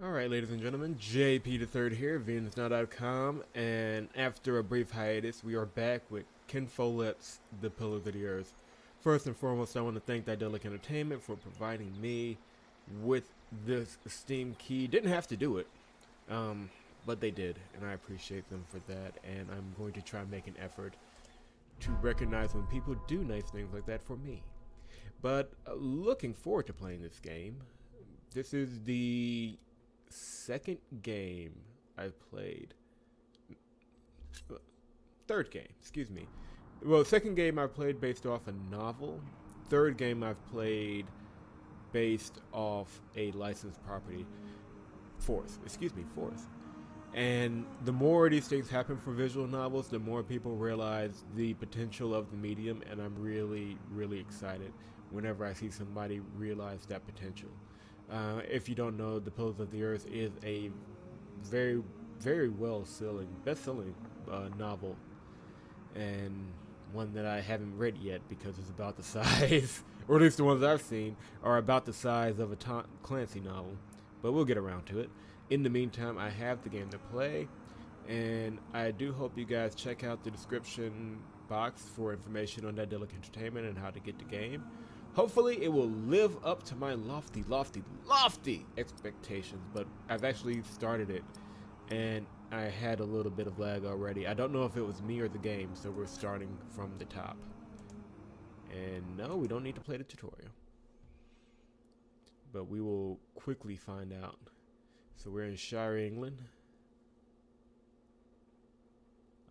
Alright, ladies and gentlemen, JP the Third here, VenusNow.com, and after a brief hiatus, we are back with Ken Follett's The Pillars of the Earth. First and foremost, I want to thank Daedalic Entertainment for providing me with this Steam key. Didn't have to do it, but they did, and I appreciate them for that, and I'm going to try and make an effort to recognize when people do nice things like that for me. But looking forward to playing this game. This is the second game I've played. Third game, excuse me. Well, second game I played based off a novel. Third game I've played based off a licensed property. Fourth. And the more these things happen for visual novels, the more people realize the potential of the medium, and I'm really, really excited whenever I see somebody realize that potential. If you don't know, The Pillars of the Earth is a very, very best-selling novel, and one that I haven't read yet because it's about the size, or at least the ones I've seen, are about the size of a Tom Clancy novel, but we'll get around to it. In the meantime, I have the game to play, and I do hope you guys check out the description box for information on Daedalic Entertainment and how to get the game. Hopefully it will live up to my lofty expectations, but I've actually started it, and I had a little bit of lag already. I don't know if it was me or the game, so we're starting from the top. And no, we don't need to play the tutorial, but we will quickly find out. So we're in Shire, England.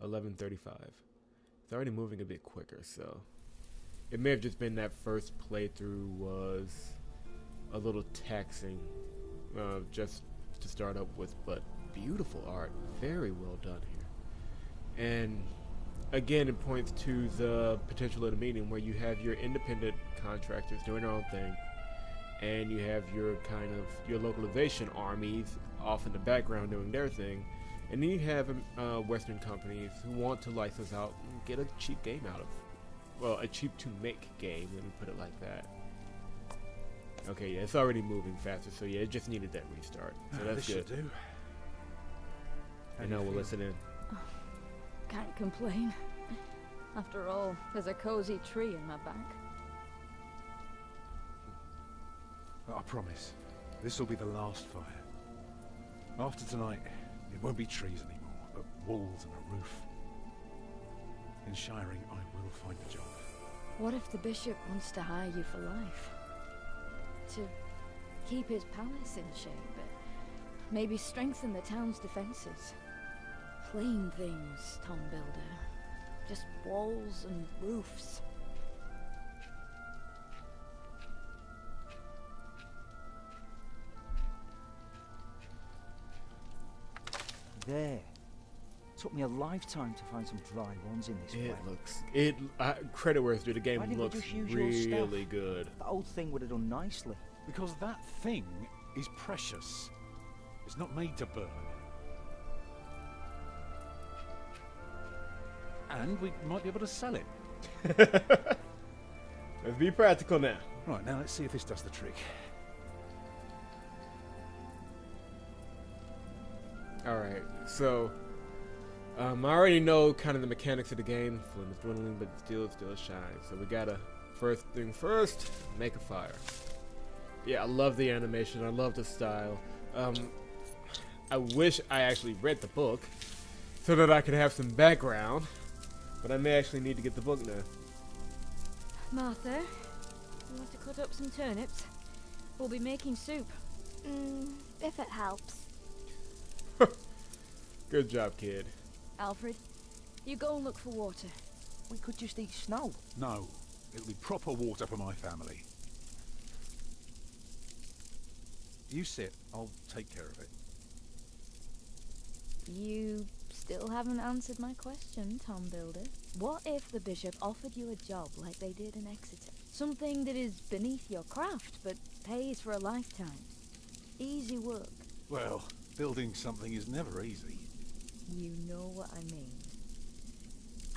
11:35. It's already moving a bit quicker, so it may have just been that first playthrough was a little taxing, just to start up with, but beautiful art, very well done here. And again, it points to the potential of the medium, where you have your independent contractors doing their own thing, and you have your your localization armies off in the background doing their thing, and then you have Western companies who want to license out and get a cheap game out of. Well, a cheap to make game, let me put it like that. Okay, yeah, it's already moving faster, so yeah, it just needed that restart. So that's this good. Should do. And now we'll listen in. Can't complain. After all, there's a cozy tree in my back. I promise, this will be the last fire. After tonight, it won't be trees anymore, but walls and a roof. In Shiring, I will find a job. What if the bishop wants to hire you for life? To keep his palace in shape, but maybe strengthen the town's defenses? Plain things, Tom Builder. Just walls and roofs. There. Took me a lifetime to find some dry ones in this way. Credit where it's due, the game Why didn't they looks just use your really stuff? good. The old thing would have done nicely. Because that thing is precious. It's not made to burn. And we might be able to sell it. Let's be practical now. Right, now let's see if this does the trick. Alright, so I already know kind of the mechanics of the game. Flame is dwindling, but still shines. So we gotta, first thing first, make a fire. Yeah, I love the animation. I love the style. I wish I actually read the book so that I could have some background, but I may actually need to get the book now. Martha, you want to cut up some turnips? We'll be making soup. If it helps. Good job, kid. Alfred, you go and look for water. We could just eat snow. No, it'll be proper water for my family. You sit, I'll take care of it. You still haven't answered my question, Tom Builder. What if the bishop offered you a job like they did in Exeter? Something that is beneath your craft, but pays for a lifetime. Easy work. Well, building something is never easy. You know what I mean.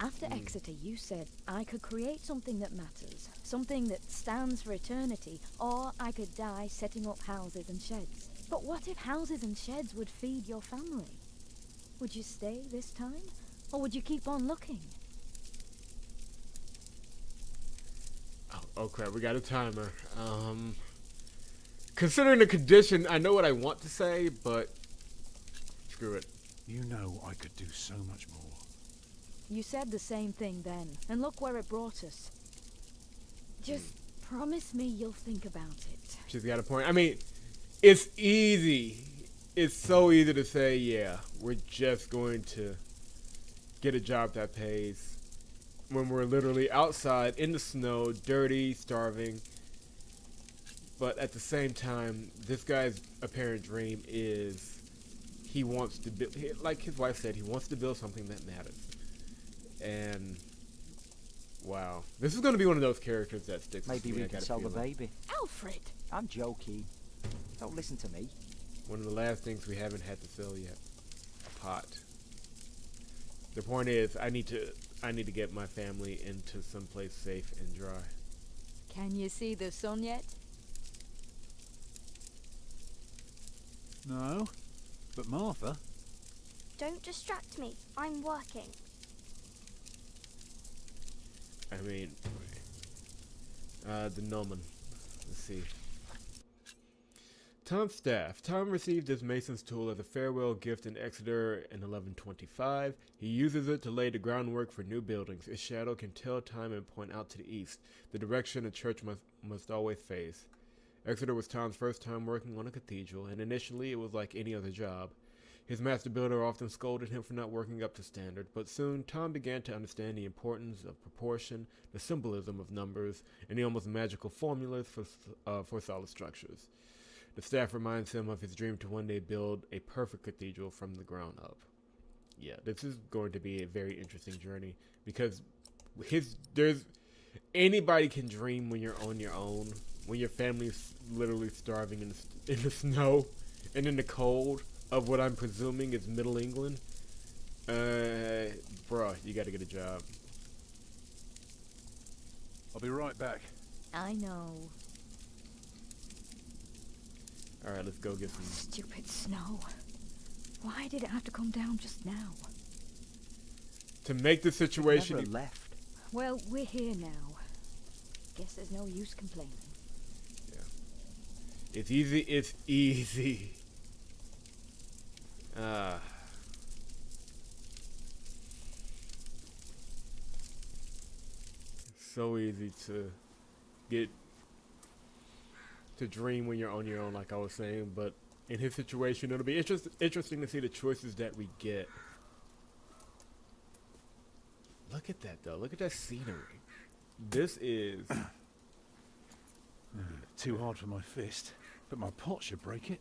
After Exeter, you said I could create something that matters, something that stands for eternity, or I could die setting up houses and sheds. But what if houses and sheds would feed your family? Would you stay this time, or would you keep on looking? Oh crap, we got a timer. Considering the condition, I know what I want to say, but screw it. You know I could do so much more. You said the same thing then, and look where it brought us. Just promise me you'll think about it. She's got a point. I mean, it's easy. It's so easy to say, yeah, we're just going to get a job that pays when we're literally outside in the snow, dirty, starving. But at the same time, this guy's apparent dream is he wants to build, like his wife said, he wants to build something that matters. And wow, this is going to be one of those characters that sticks with me. Maybe we can sell the baby. Alfred! I'm joking. Don't listen to me. One of the last things we haven't had to fill yet. A pot. The point is, I need to get my family into someplace safe and dry. Can you see the sun yet? No, but Martha. Don't distract me. I'm working. I mean, the gnomon. Let's see. Tom's staff. Tom received this mason's tool as a farewell gift in Exeter in 1125. He uses it to lay the groundwork for new buildings. Its shadow can tell time and point out to the east, the direction a church must always face. Exeter was Tom's first time working on a cathedral, and initially it was like any other job. His master builder often scolded him for not working up to standard, but soon Tom began to understand the importance of proportion, the symbolism of numbers, and the almost magical formulas for solid structures. The staff reminds him of his dream to one day build a perfect cathedral from the ground up. Yeah, this is going to be a very interesting journey, because anybody can dream when you're on your own, when your family's literally starving in the snow and in the cold of what I'm presuming is Middle England. Bruh, you gotta get a job. I'll be right back. I know. Alright, let's go get some... Stupid snow. Why did it have to come down just now? To make the situation... Never left. Well, we're here now. Guess there's no use complaining. Yeah. It's easy, it's easy. So easy to get to dream when you're on your own, like I was saying, but in his situation it'll be interesting to see the choices that we get. Look at that though, look at that scenery. This is Too hard for my fist, but my pot should break it.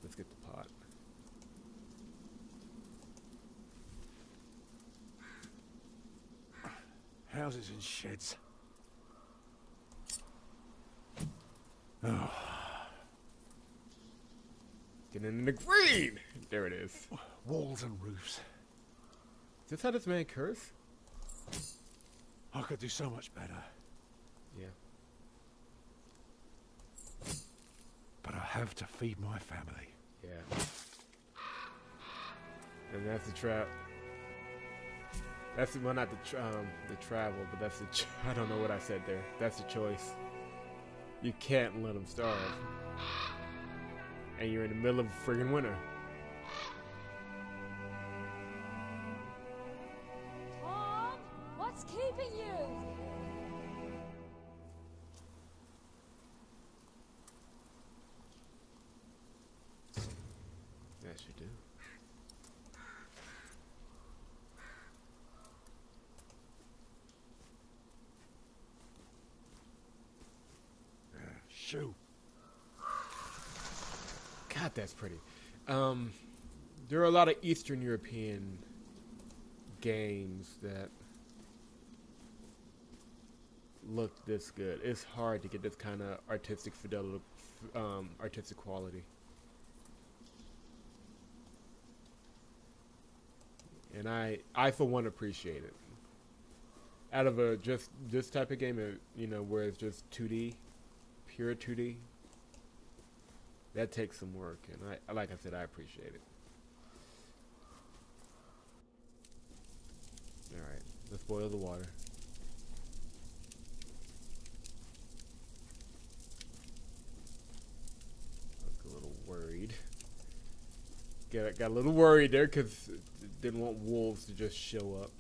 let's get the pot. Houses and sheds. Oh, Getting in the green! There it is. walls and roofs. Is this how this man curse? I could do so much better, Yeah. but I have to feed my family. Yeah. And that's the trap. That's well, not the travel, but that's the. I don't know what I said there. That's the choice. You can't let them starve, and you're in the middle of friggin' winter. Tom, what's keeping you? Yes, you do. Shoo. God, that's pretty. There are a lot of Eastern European games that look this good. It's hard to get this kind of artistic fidelity, artistic quality. And I for one appreciate it. out of a just this type of game, you know, where it's just 2D, pure 2D, that takes some work, and I like I said, I appreciate it. All right, let's boil the water. Look a little worried. Got a little worried there because didn't want wolves to just show up.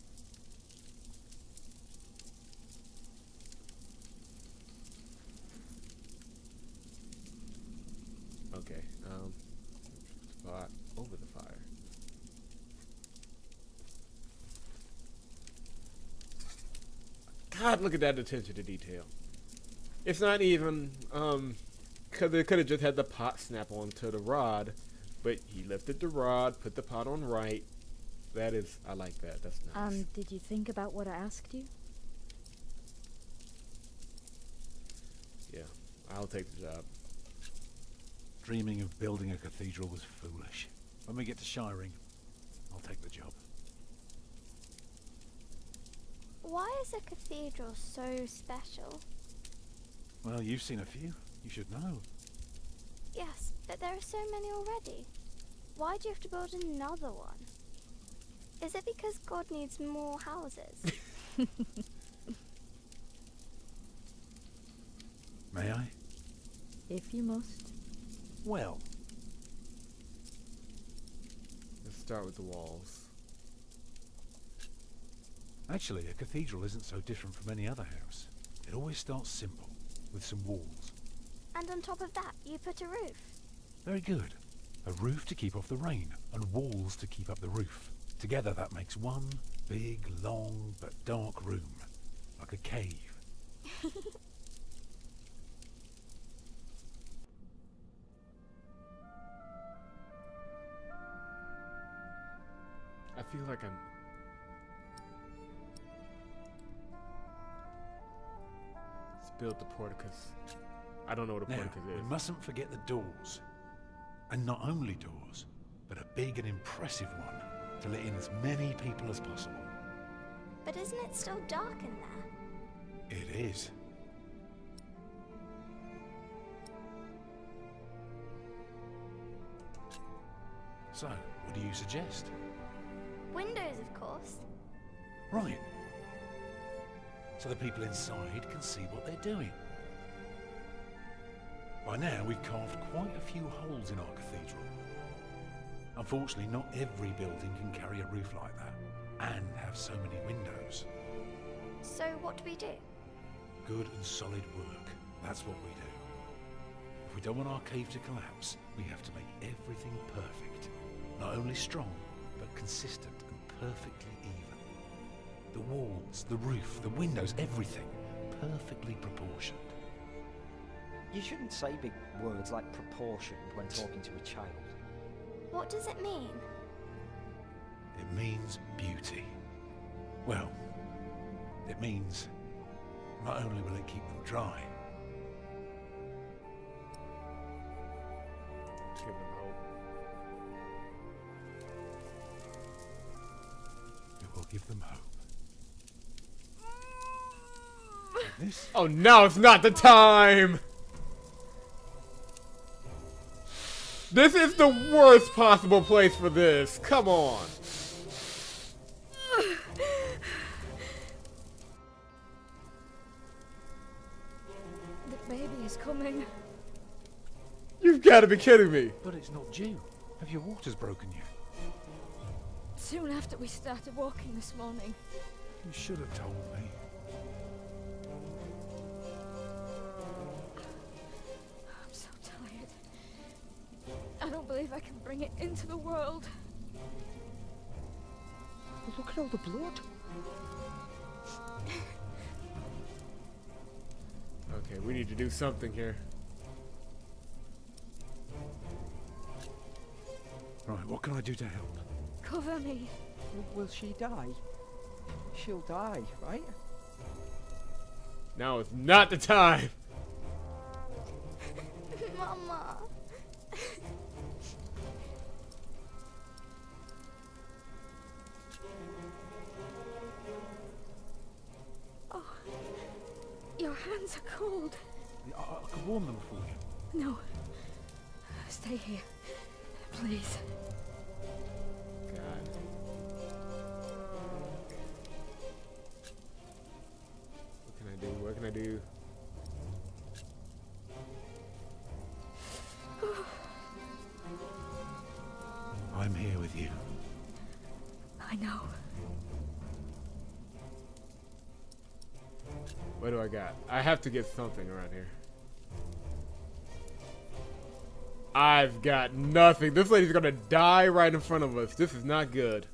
Okay, spot over the fire. God, look at that attention to detail. It's not even, cause they could have just had the pot snap onto the rod, but he lifted the rod, put the pot on right. That is, I like that, that's nice. Did you think about what I asked you? Yeah, I'll take the job. Dreaming of building a cathedral was foolish. When we get to Shiring, I'll take the job. Why is a cathedral so special? Well, you've seen a few. You should know. Yes, but there are so many already. Why do you have to build another one? Is it because God needs more houses? May I? If you must. Well, Let's start with the walls. actually, a cathedral isn't so different from any other house. It always starts simple, with some walls. And on top of that, you put a roof. Very good. A roof to keep off the rain, and walls to keep up the roof. Together that makes one big, long, but dark room. Like a cave. I feel like I'm... Let's build the porticus. I don't know what a Now, porticus we is. mustn't forget the doors. And not only doors, but a big and impressive one to let in as many people as possible. But isn't it still dark in there? It is. So, what do you suggest? Windows, of course. Right. So the people inside can see what they're doing. By now, we've carved quite a few holes in our cathedral. Unfortunately, not every building can carry a roof like that, and have so many windows. So what do we do? Good and solid work. That's what we do. If we don't want our cave to collapse, we have to make everything perfect. Not only strong, but consistent and perfectly even. The walls, the roof, the windows, everything perfectly proportioned. You shouldn't say big words like proportioned when talking to a child. What does it mean? It means beauty. Well, it means not only will it keep them dry, Give them hope. it will give them hope. Like this? Oh, now it's not the time! This is the worst possible place for this. Come on. The baby is coming. You've got to be kidding me. But it's not due. Have your waters broken yet? Soon after we started walking this morning. You should have told me. I'm so tired. I don't believe I can bring it into the world. Look at all the blood. Okay, we need to do something here. Right, what can I do to help? Cover me. Will she die? She'll die, right? Now is not the time. Mama. so cold. I could warm them for you. No. Stay here. Please. God. What can I do? What can I do? I'm here with you. I know. What do I got? I have to get something around here. I've got nothing. This lady's gonna die right in front of us. This is not good.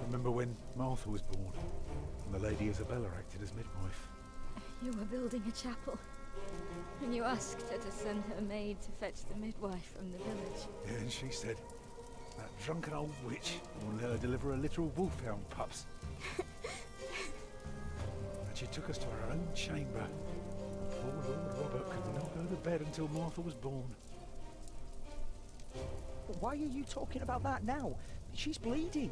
Remember when Martha was born? And the Lady Isabella acted as midwife. You were building a chapel. And you asked her to send her maid to fetch the midwife from the village. Yeah, and she said, that drunken old witch won't let her deliver a litter of wolfhound pups. And she took us to our own chamber. Poor Lord Robert could not go to bed until Martha was born. Why are you talking about that now? She's bleeding.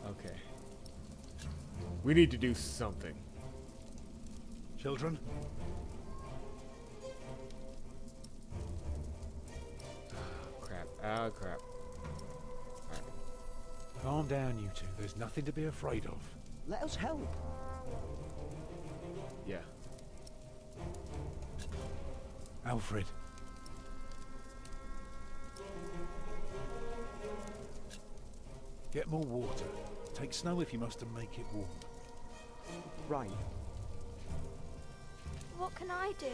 Okay. We need to do something. Children? Crap. Ah, crap. Alright. Calm down, you two. There's nothing to be afraid of. Let us help. Yeah. Alfred. Get more water. Take snow if you must and make it warm. Right. What can I do?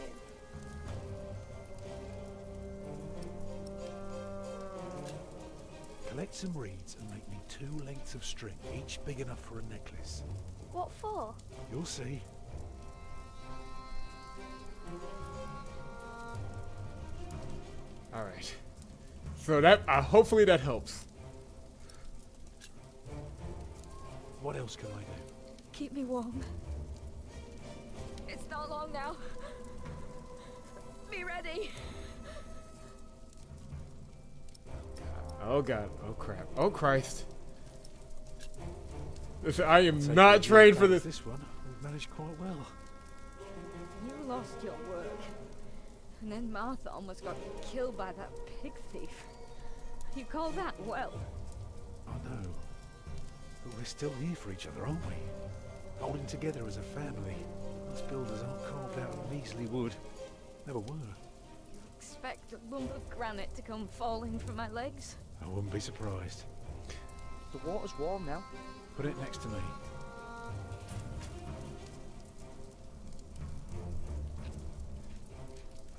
Collect some reeds and make me 2 lengths of string, each big enough for a necklace. What for? You'll see. Alright. So that, hopefully that helps. What else can I do? Keep me warm. It's not long now. Be ready. Oh god. Oh crap. Oh Christ. Listen, I am Take not it trained as for bad as this. This one, we've managed quite well. You lost your work. And then Martha almost got killed by that pig thief. You call that well? I know. But we're still here for each other, aren't we? Holding together as a family. Us builders aren't carved out of measly wood. Never were. Expect a lump of granite to come falling from my legs? I wouldn't be surprised. The water's warm now. Put it next to me.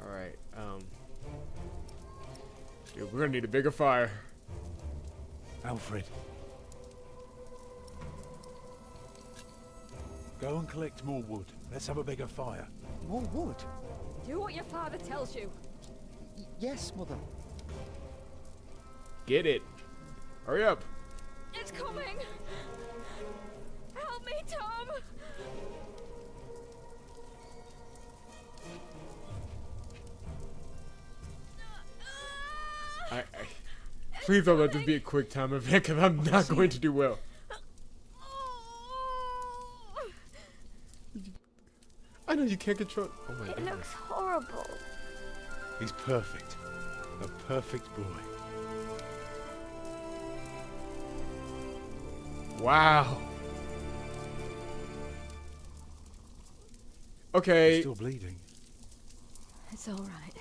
Alright, dude, we're gonna need a bigger fire. Alfred. Go and collect more wood. Let's have a bigger fire. More wood? Do what your father tells you. Yes, Mother. Get it. Hurry up. It's coming. Help me, Tom. Please don't let this be a quick time event, because I'm not going to do well. I know you can't control. Oh my It goodness. looks horrible. He's perfect. A perfect boy. Wow. Okay. He's still bleeding. It's all right.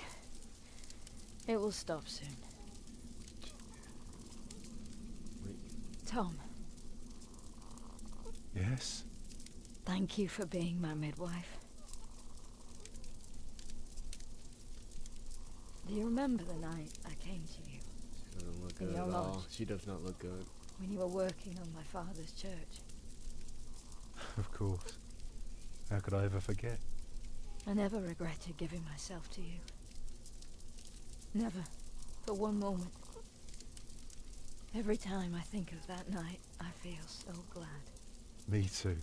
It will stop soon. Wait. Tom, Yes? thank you for being my midwife. Do you remember the night I came to you She doesn't look In good your at all. lodge. She does not look good. when you were working on my father's church? Of course. How could I ever forget? I never regretted giving myself to you. Never, for one moment. Every time I think of that night, I feel so glad. Me too.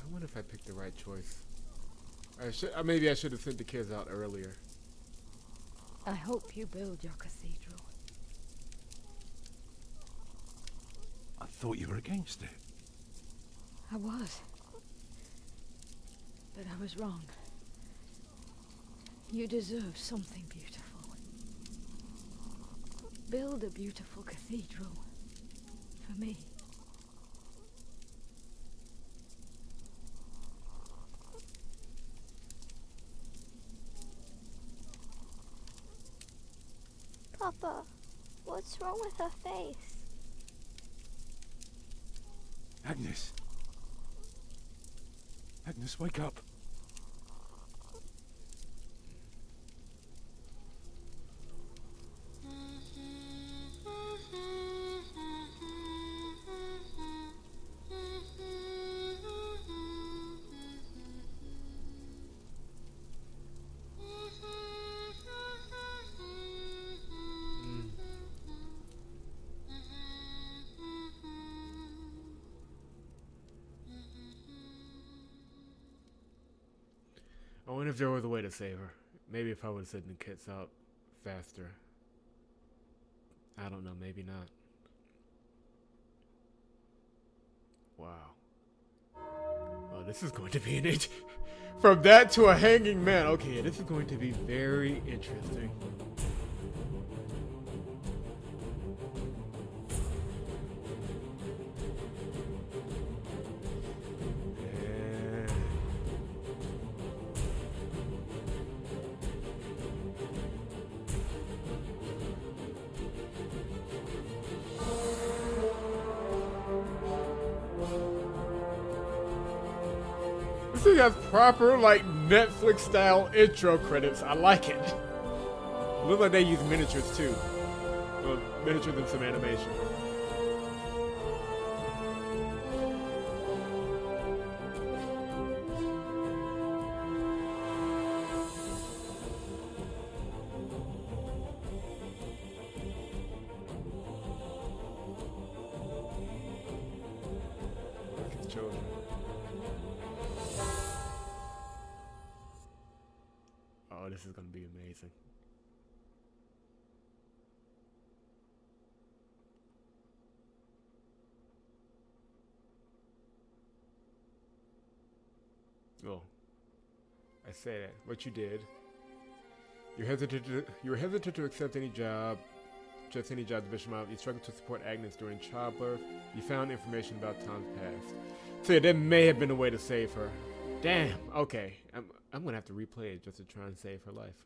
I wonder if I picked the right choice. Maybe I should have sent the kids out earlier. I hope you build your cathedral. I thought you were against it. I was. But I was wrong. You deserve something beautiful. Build a beautiful cathedral. For me. Papa, what's wrong with her face? Agnes. Agnes, wake up. I wonder if there was a way to save her. Maybe if I would have sent the kits out faster. I don't know, maybe not. Wow. Oh, this is going to be an from that to a hanging man. Okay, this is going to be very interesting. This thing has proper, like, Netflix-style intro credits. I like it. Looks like they use miniatures, too. Well, miniatures and some animation. Look at the children. Oh, this is going to be amazing. Oh, I say that. What you did. You're hesitant to accept any job, just any job the bishop out. You struggled to support Agnes during childbirth. You found information about times past. So yeah, there may have been a way to save her. Damn. Okay, I'm gonna have to replay it just to try and save her life.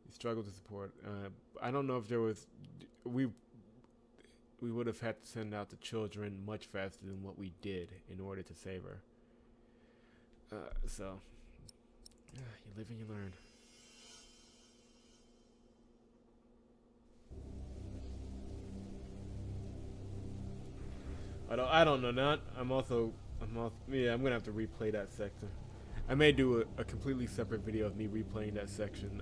You struggled to support. I don't know if there was. We would have had to send out the children much faster than what we did in order to save her. So, you live and you learn. I don't know. I'm gonna have to replay that section. I may do a completely separate video of me replaying that section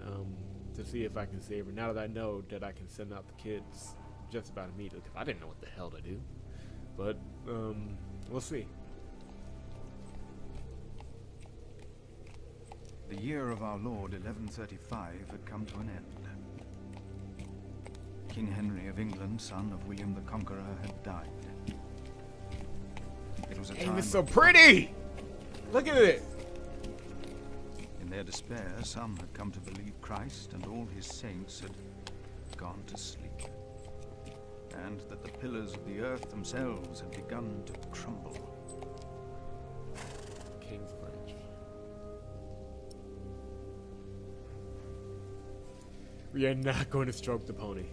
to see if I can save her. Now that I know that I can send out the kids just about immediately, because I didn't know what the hell to do. But we'll see. The year of our Lord 1135 had come to an end. King Henry of England, son of William the Conqueror, had died. It was a time It's so pretty! Look at it! In their despair, some had come to believe Christ and all his saints had gone to sleep, and that the pillars of the earth themselves had begun to crumble. Kingsbridge. We are not going to stroke the pony.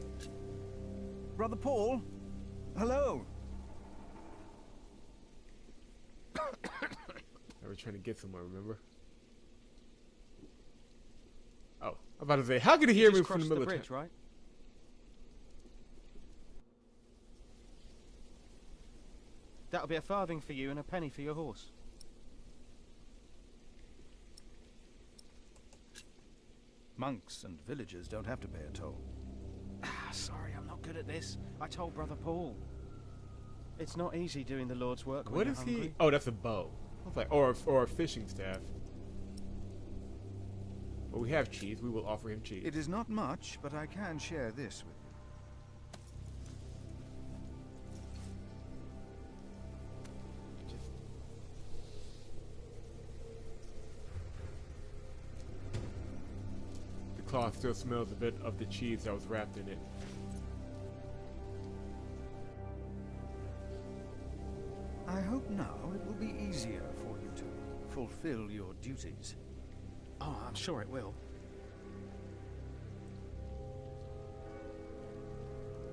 Brother Paul? Hello. I was trying to get somewhere, remember? Oh, I'm about to say, how could he hear me from the middle of the bridge, right? That'll be a farthing for you and a penny for your horse. Monks and villagers don't have to pay a toll. Sorry, I'm not good at this. I told Brother Paul. It's not easy doing the Lord's work when What you're is hungry. he? Oh, that's a bow. I was like, or a fishing staff. Well, we have cheese. We will offer him cheese. It is not much, but I can share this with you. The cloth still smells a bit of the cheese that was wrapped in it. I hope now it will be easier for you to fulfill your duties. Oh, I'm sure it will.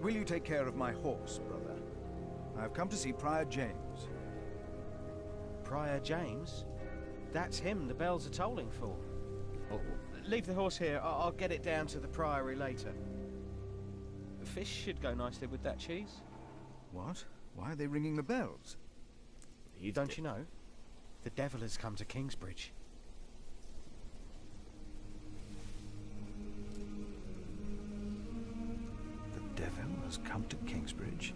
Will you take care of my horse, brother? I have come to see Prior James. Prior James? That's him the bells are tolling for. Oh, Leave the horse here. I'll get it down to the priory later. Fish should go nicely with that cheese. What? Why are they ringing the bells? Don't you know? The devil has come to Kingsbridge. The devil has come to Kingsbridge?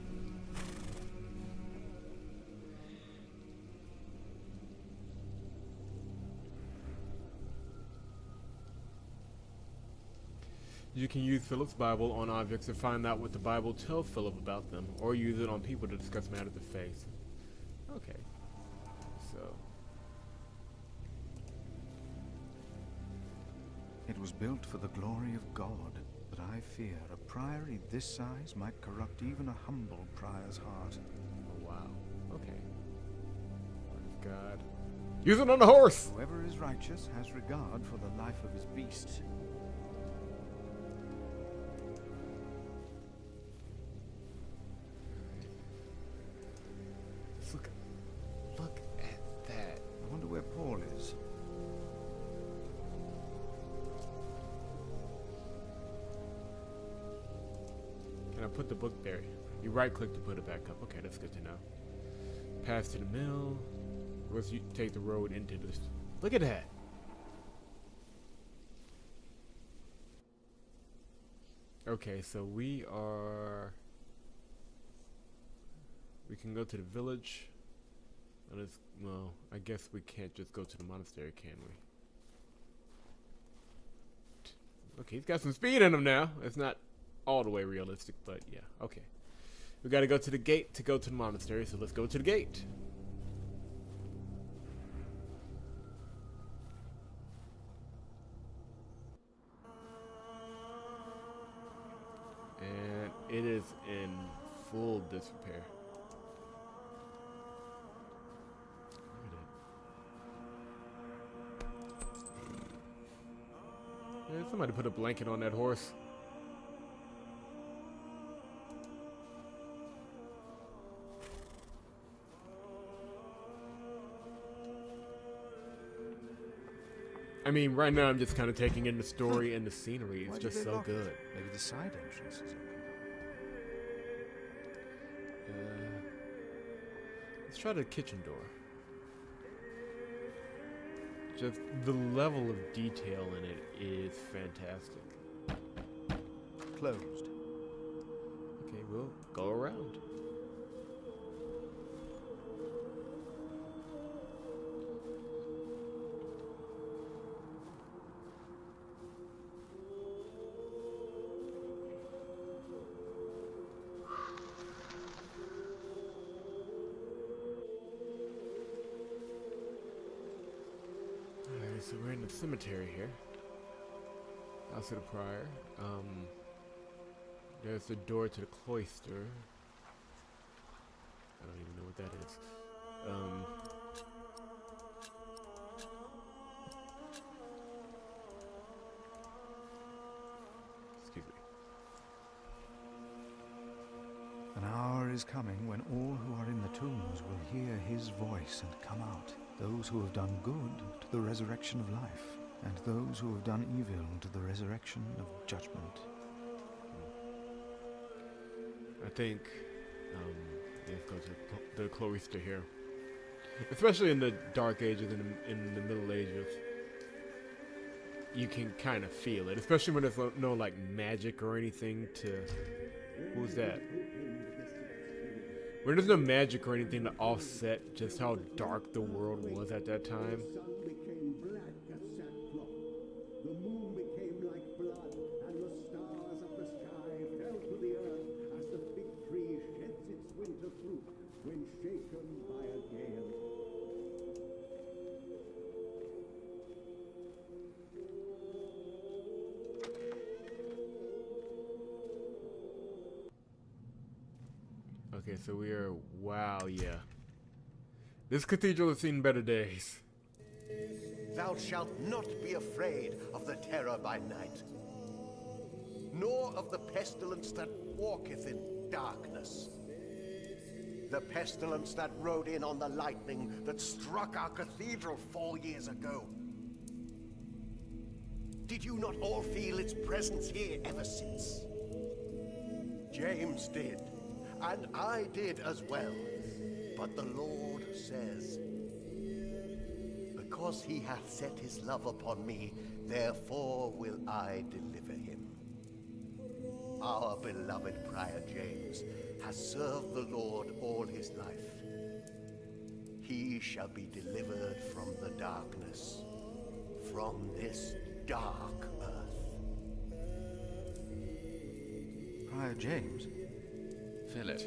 You can use Philip's Bible on objects to find out what the Bible tells Philip about them, or use it on people to discuss matters of faith. Okay. So. It was built for the glory of God, but I fear a priory this size might corrupt even a humble prior's heart. Oh, wow. Okay. Praise God. Use it on the horse! Whoever is righteous has regard for the life of his beast. Look at that. I wonder where Paul is. Can I put the book there? You right click to put it back up. Okay, that's good to know. Pass to the mill. Or else you take the road into this. Look at that. Okay, so we can go to the village. Well, I guess we can't just go to the monastery, can we? Okay, he's got some speed in him now. It's not all the way realistic, but yeah, okay. We gotta go to the gate to go to the monastery, so let's go to the gate. And it is in full disrepair. Yeah, somebody put a blanket on that horse. I mean, right now I'm just kind of taking in the story and the scenery. It's Why did just they so lock good. it? Maybe the side entrance is open. Let's try the kitchen door. Just the level of detail in it is fantastic. Closed. Okay, we'll go around. Alright, so we're in the cemetery here. House of the Prior. There's the door to the cloister. I don't even know what that is. Excuse me. An hour is coming when all who are in the tombs will hear his voice and come out. Those who have done good to the resurrection of life, and those who have done evil to the resurrection of judgment. I think let's go to the cloister here. Especially in the Dark Ages and in the Middle Ages, you can kind of feel it. Especially when there's no like magic or anything to. Who's that? When there's no magic or anything to offset just how dark the world was at that time. The sun became black as sackcloth. The moon Okay, so we are... Wow, yeah. This cathedral has seen better days. Thou shalt not be afraid of the terror by night, nor of the pestilence that walketh in darkness. The pestilence that rode in on the lightning that struck our cathedral 4 years ago. Did you not all feel its presence here ever since? James did, and I did as well. But the Lord says, because he hath set his love upon me, therefore will I deliver him. Our beloved Prior James has served the Lord all his life. He shall be delivered from the darkness, from this dark earth. Prior James? Philip.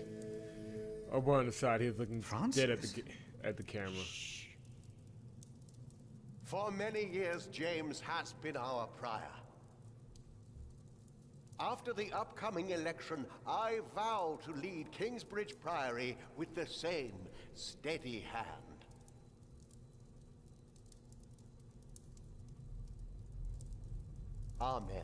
Over on the side, he's looking dead at the camera. For many years, James has been our prior. After the upcoming election, I vow to lead Kingsbridge Priory with the same steady hand. Amen.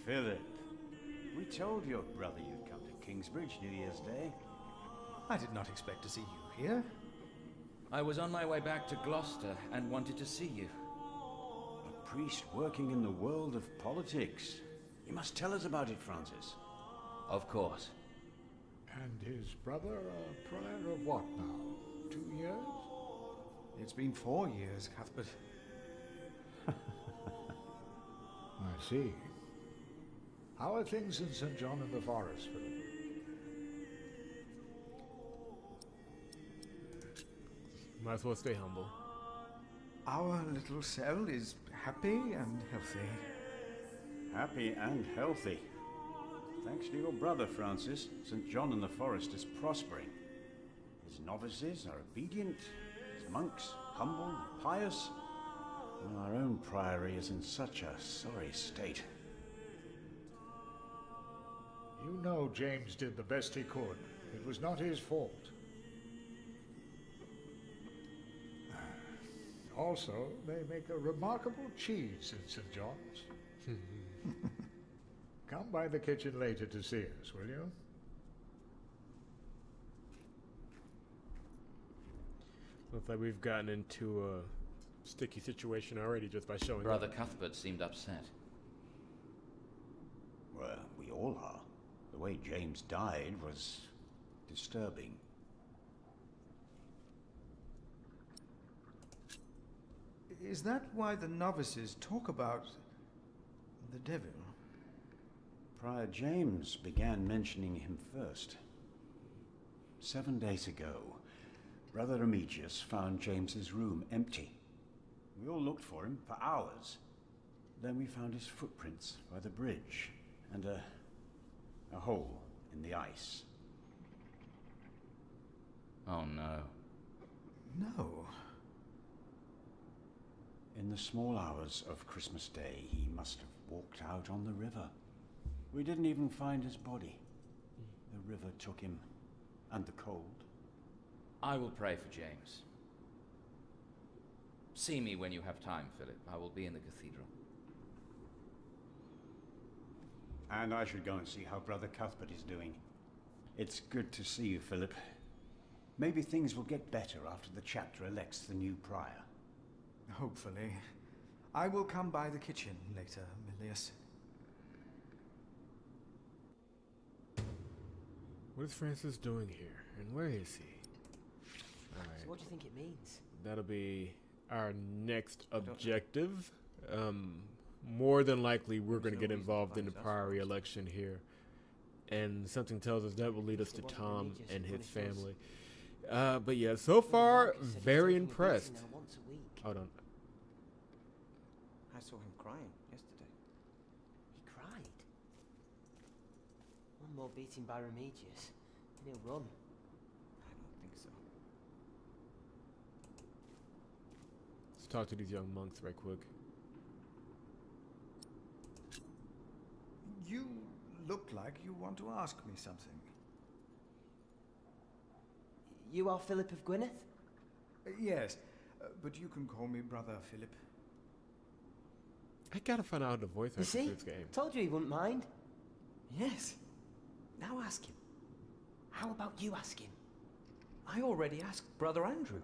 Philip, we told your brother you'd come to Kingsbridge New Year's Day. I did not expect to see you here. I was on my way back to Gloucester and wanted to see you. A priest working in the world of politics. You must tell us about it, Francis. Of course. And his brother a prior of what now? 2 years? It's been 4 years, Cuthbert. I see. How are things in St. John in the Forest, Philip? Might as well stay humble. Our little cell is happy and healthy. Happy and healthy. Thanks to your brother, Francis, St. John in the Forest is prospering. His novices are obedient, his monks humble and pious, and our own priory is in such a sorry state. You know James did the best he could. It was not his fault. Also, they make a remarkable cheese in St. John's. Come by the kitchen later to see us, will you? Looks like we've gotten into a sticky situation already just by showing Brother up. Cuthbert seemed upset. Well, we all are. The way James died was disturbing. Is that why the novices talk about the devil? Prior James began mentioning him first. 7 days ago, Brother Remigius found James's room empty. We all looked for him for hours. Then we found his footprints by the bridge and a hole in the ice. Oh no. No. In the small hours of Christmas Day, he must have walked out on the river. We didn't even find his body. The river took him, and the cold. I will pray for James. See me when you have time, Philip. I will be in the cathedral. And I should go and see how Brother Cuthbert is doing. It's good to see you, Philip. Maybe things will get better after the chapter elects the new prior. Hopefully. I will come by the kitchen later, Milius. What is Francis doing here? And where is he? Alright. So what do you think it means? That'll be our next objective. More than likely, we're going to get involved in the priory election here. And something tells us that will lead us to Tom and his family. But yeah, so far, very impressed. Hold on. I saw him crying yesterday. He cried? One more beating by Remigius, and he'll run. talk to these young monks right quick. You look like you want to ask me something. You are Philip of Gwynedd? Yes, but you can call me Brother Philip. I gotta find out how the voice You actor see? for this game. Told you he wouldn't mind. Yes. Now ask him. How about you ask him? I already asked Brother Andrew.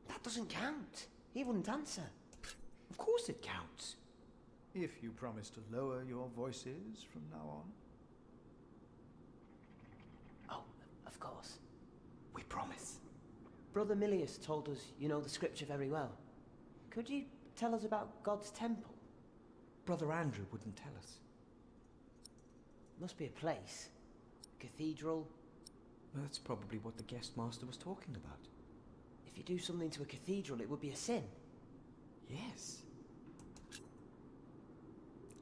That doesn't count. He wouldn't answer. Of course it counts. If you promise to lower your voices from now on. Oh, of course. We promise. Brother Milius told us you know the scripture very well. Could you tell us about God's temple? Brother Andrew wouldn't tell us. Must be a place. Cathedral. That's probably what the guest master was talking about. If you do something to a cathedral, it would be a sin. Yes.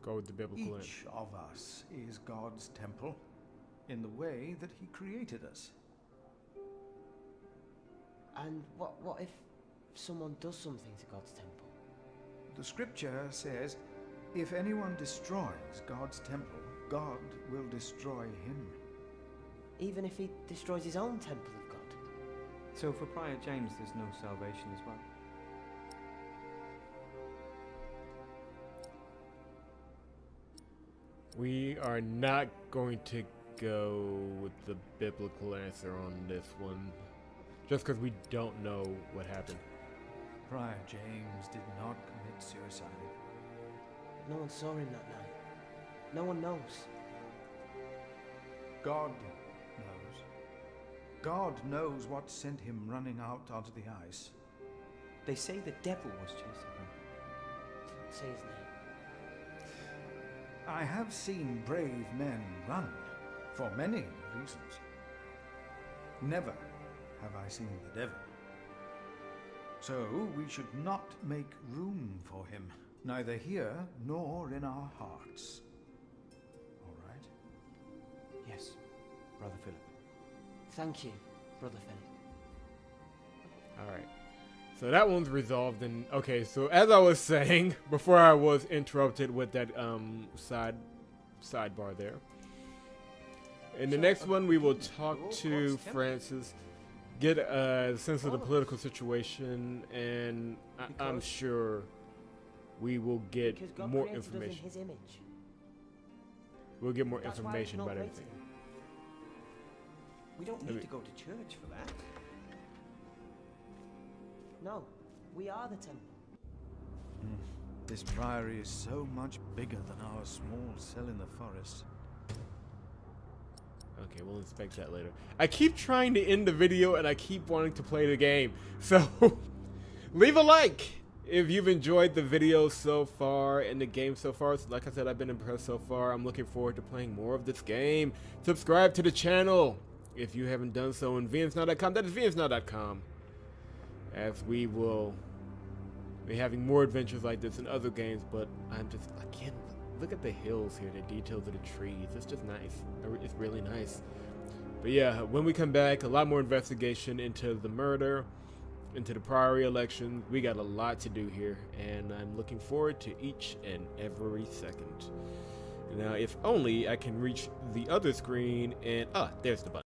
Go with the biblical end. Each of us is God's temple in the way that he created us. And what if someone does something to God's temple? The scripture says, if anyone destroys God's temple, God will destroy him. Even if he destroys his own temple of God? So for Prior James, there's no salvation as well. We are not going to go with the biblical answer on this one, just because we don't know what happened. Prior James did not commit suicide. No one saw him that night. No one knows. God knows. God knows what sent him running out onto the ice. They say the devil was chasing him. Say his name. I have seen brave men run for many reasons. Never have I seen the devil. So we should not make room for him, neither here nor in our hearts. All right? Yes, Brother Philip. Thank you, Brother Philip. Alright. So that one's resolved. And okay, so as I was saying before I was interrupted with that sidebar there. In the next one we will talk to Francis, get a sense of the political situation, and I'm sure we will get more information. His image. We'll get more That's information why he's about not everything. We don't need to go to church for that. No, we are the temple. This priory is so much bigger than our small cell in the forest. Okay, we'll inspect that later. I keep trying to end the video and I keep wanting to play the game. So, leave a like if you've enjoyed the video so far and the game so far. So like I said, I've been impressed so far. I'm looking forward to playing more of this game. Subscribe to the channel if you haven't done so in vnsnow.com. That is vnsnow.com. As we will be having more adventures like this in other games. But I'm just, again, look at the hills here, the details of the trees. It's just nice. It's really nice. But yeah, when we come back, a lot more investigation into the murder, into the priory election. We got a lot to do here, and I'm looking forward to each and every second. Now, if only I can reach the other screen and, there's the button.